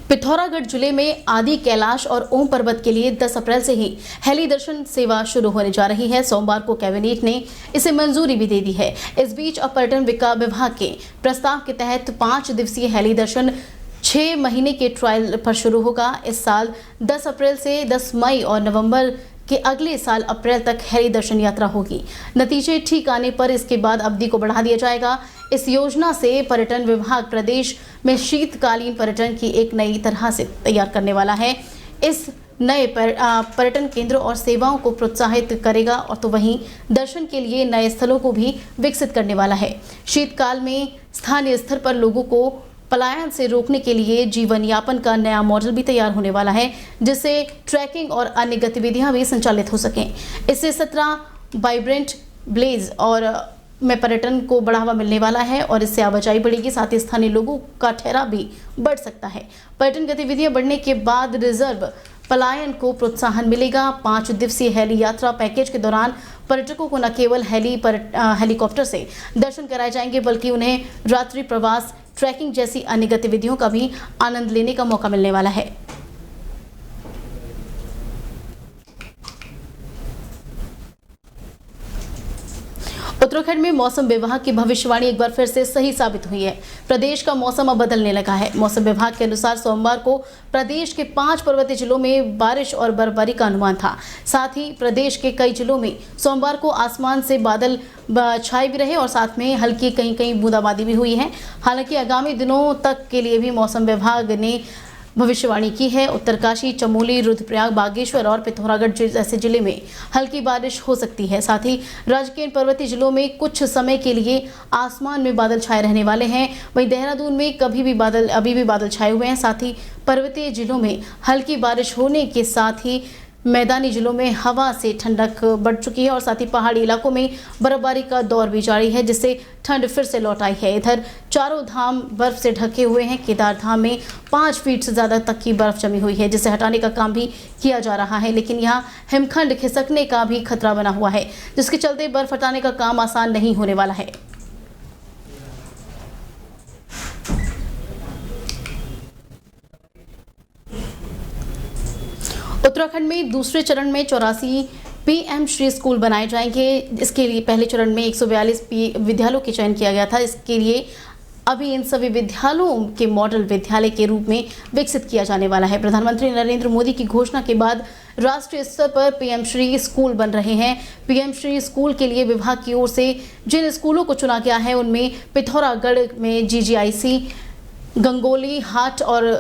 पिथौरागढ़ जिले में आदि कैलाश और ओम पर्वत के लिए 10 अप्रैल से ही हेली दर्शन सेवा शुरू होने जा रही है। सोमवार को कैबिनेट ने इसे मंजूरी भी दे दी है। इस बीच अब पर्यटन विभाग के प्रस्ताव के तहत 5 दिवसीय हेली दर्शन 6 महीने के ट्रायल पर शुरू होगा। इस साल 10 अप्रैल से 10 मई और नवंबर के अगले साल अप्रैल तक हेली दर्शन यात्रा होगी। नतीजे ठीक आने पर इसके बाद अवधि को बढ़ा दिया जाएगा। इस योजना से पर्यटन विभाग प्रदेश में शीतकालीन पर्यटन की एक नई तरह से तैयार करने वाला है। इस नए पर्यटन केंद्रों और सेवाओं को प्रोत्साहित करेगा और तो वहीं दर्शन के लिए नए स्थलों को भी विकसित करने वाला है। शीतकाल में स्थानीय स्तर पर लोगों को पलायन से रोकने के लिए जीवन यापन का नया मॉडल भी तैयार होने वाला है, जिससे ट्रैकिंग और अन्य गतिविधियां भी संचालित हो सकें। इससे 17 वाइब्रेंट ब्लेज और में पर्यटन को बढ़ावा मिलने वाला है और इससे आवाजाही बढ़ेगी, साथ ही स्थानीय लोगों का ठहराव भी बढ़ सकता है। पर्यटन गतिविधियां बढ़ने के बाद रिजर्व पलायन को प्रोत्साहन मिलेगा। 5 दिवसीय हेली यात्रा पैकेज के दौरान पर्यटकों को न केवल हेलीकॉप्टर से दर्शन कराए जाएंगे, बल्कि उन्हें रात्रि प्रवास, ट्रैकिंग जैसी अन्य गतिविधियों का भी आनंद लेने का मौका मिलने वाला है। उत्तराखंड में मौसम विभाग की भविष्यवाणी एक बार फिर से सही साबित हुई है। प्रदेश का मौसम अब बदलने लगा है। मौसम विभाग के अनुसार सोमवार को प्रदेश के 5 पर्वतीय जिलों में बारिश और बर्फबारी का अनुमान था। साथ ही प्रदेश के कई जिलों में सोमवार को आसमान से बादल छाए भी रहे और साथ में हल्की कहीं कहीं बूंदाबांदी भी हुई है। हालांकि आगामी दिनों तक के लिए भी मौसम विभाग ने भविष्यवाणी की है। उत्तरकाशी, चमोली, रुद्रप्रयाग, बागेश्वर और पिथौरागढ़ जैसे जिले में हल्की बारिश हो सकती है। साथ ही राज्य के पर्वतीय जिलों में कुछ समय के लिए आसमान में बादल छाए रहने वाले हैं। वहीं देहरादून में अभी भी बादल छाए हुए हैं। साथ ही पर्वतीय जिलों में हल्की बारिश होने के साथ ही मैदानी जिलों में हवा से ठंडक बढ़ चुकी है और साथ ही पहाड़ी इलाकों में बर्फबारी का दौर भी जारी है, जिससे ठंड फिर से लौट आई है। इधर चारों धाम बर्फ से ढके हुए हैं। केदार धाम में 5 फीट से ज़्यादा तक की बर्फ जमी हुई है, जिसे हटाने का काम भी किया जा रहा है, लेकिन यहाँ हिमखंड खिसकने का भी खतरा बना हुआ है, जिसके चलते बर्फ हटाने का काम आसान नहीं होने वाला है। उत्तराखंड में दूसरे चरण में 84 पीएम श्री स्कूल बनाए जाएंगे। इसके लिए पहले चरण में 142 विद्यालयों के चयन किया गया था। इसके लिए अभी इन सभी विद्यालयों के मॉडल विद्यालय के रूप में विकसित किया जाने वाला है। प्रधानमंत्री नरेंद्र मोदी की घोषणा के बाद राष्ट्रीय स्तर पर पीएम श्री स्कूल बन रहे हैं। पीएम श्री स्कूल के लिए विभाग की ओर से जिन स्कूलों को चुना गया है उनमें पिथौरागढ़ में जीजीआईसी, गंगोली हाट और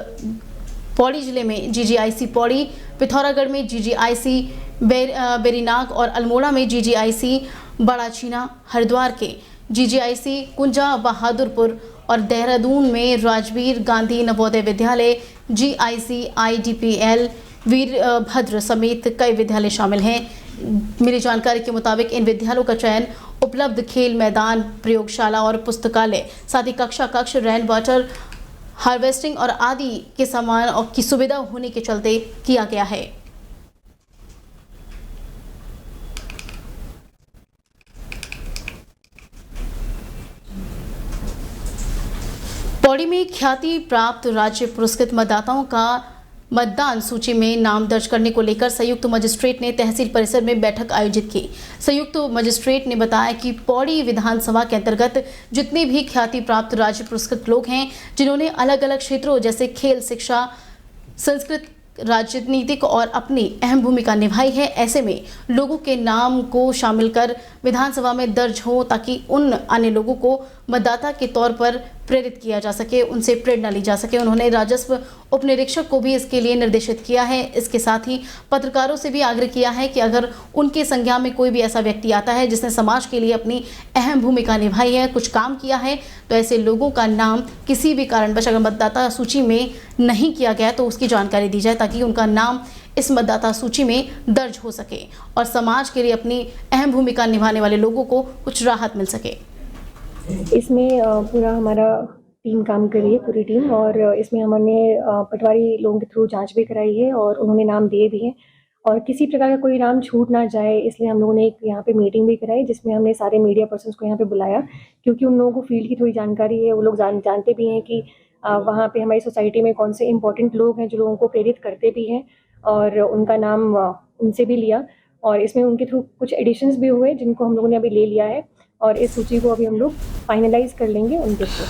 पौड़ी जिले में जीजीआईसी पौड़ी, पिथौरागढ़ में जीजीआईसी बेरीनाग और अल्मोड़ा में जीजीआईसी बड़ा छीना, हरिद्वार के जीजीआईसी कुंजा बहादुरपुर और देहरादून में राजवीर गांधी नवोदय विद्यालय, जीआईसी आईडीपीएल वीरभद्र समेत कई विद्यालय शामिल हैं। मिली जानकारी के मुताबिक इन विद्यालयों का चयन उपलब्ध खेल मैदान, प्रयोगशाला और पुस्तकालय, साथ ही कक्ष, रेन वाटर हार्वेस्टिंग और आदि के सामान और की सुविधा होने के चलते किया गया है। पौड़ी में ख्याति प्राप्त राज्य पुरस्कृत मतदाताओं का मतदान सूची में नाम दर्ज करने को लेकर संयुक्त मजिस्ट्रेट ने तहसील परिसर में बैठक आयोजित की। संयुक्त मजिस्ट्रेट ने बताया कि पौड़ी विधानसभा के अंतर्गत जितने भी ख्याति प्राप्त राज्य पुरस्कृत लोग हैं, जिन्होंने अलग अलग क्षेत्रों जैसे खेल, शिक्षा, संस्कृत, राजनीतिक और अपनी अहम भूमिका निभाई है, ऐसे में लोगों के नाम को शामिल कर विधानसभा में दर्ज हो, ताकि उन अन्य लोगों को मतदाता के तौर पर प्रेरित किया जा सके, उनसे प्रेरणा ली जा सके। उन्होंने राजस्व उप निरीक्षक को भी इसके लिए निर्देशित किया है। इसके साथ ही पत्रकारों से भी आग्रह किया है कि अगर उनके संज्ञा में कोई भी ऐसा व्यक्ति आता है जिसने समाज के लिए अपनी अहम भूमिका निभाई है, कुछ काम किया है, तो ऐसे लोगों का नाम किसी भी कारणवश अगर मतदाता सूची में नहीं किया गया तो उसकी जानकारी दी जाए, ताकि उनका नाम इस मतदाता सूची में दर्ज हो सके और समाज के लिए अपनी अहम भूमिका निभाने वाले लोगों को कुछ राहत मिल सके। इसमें पूरा हमारा टीम काम कर रही है, पूरी टीम, और इसमें हमने पटवारी लोगों के थ्रू जांच भी कराई है और उन्होंने नाम दिए भी हैं और किसी प्रकार का कोई नाम छूट ना जाए, इसलिए हम लोगों ने एक यहाँ पे मीटिंग भी कराई, जिसमें हमने सारे मीडिया पर्सन्स को यहाँ पे बुलाया, क्योंकि उन लोगों को फील्ड की थोड़ी जानकारी है। वो लोग जानते भी हैं कि वहाँ पे हमारी सोसाइटी में कौन से इम्पोर्टेंट लोग हैं जो लोगों को प्रेरित करते भी हैं, और उनका नाम उनसे भी लिया, और इसमें उनके थ्रू कुछ एडिशंस भी हुए जिनको हम लोगों ने अभी ले लिया है, और इस सूची को अभी हम लोग फाइनलाइज कर लेंगे उनके थ्रू।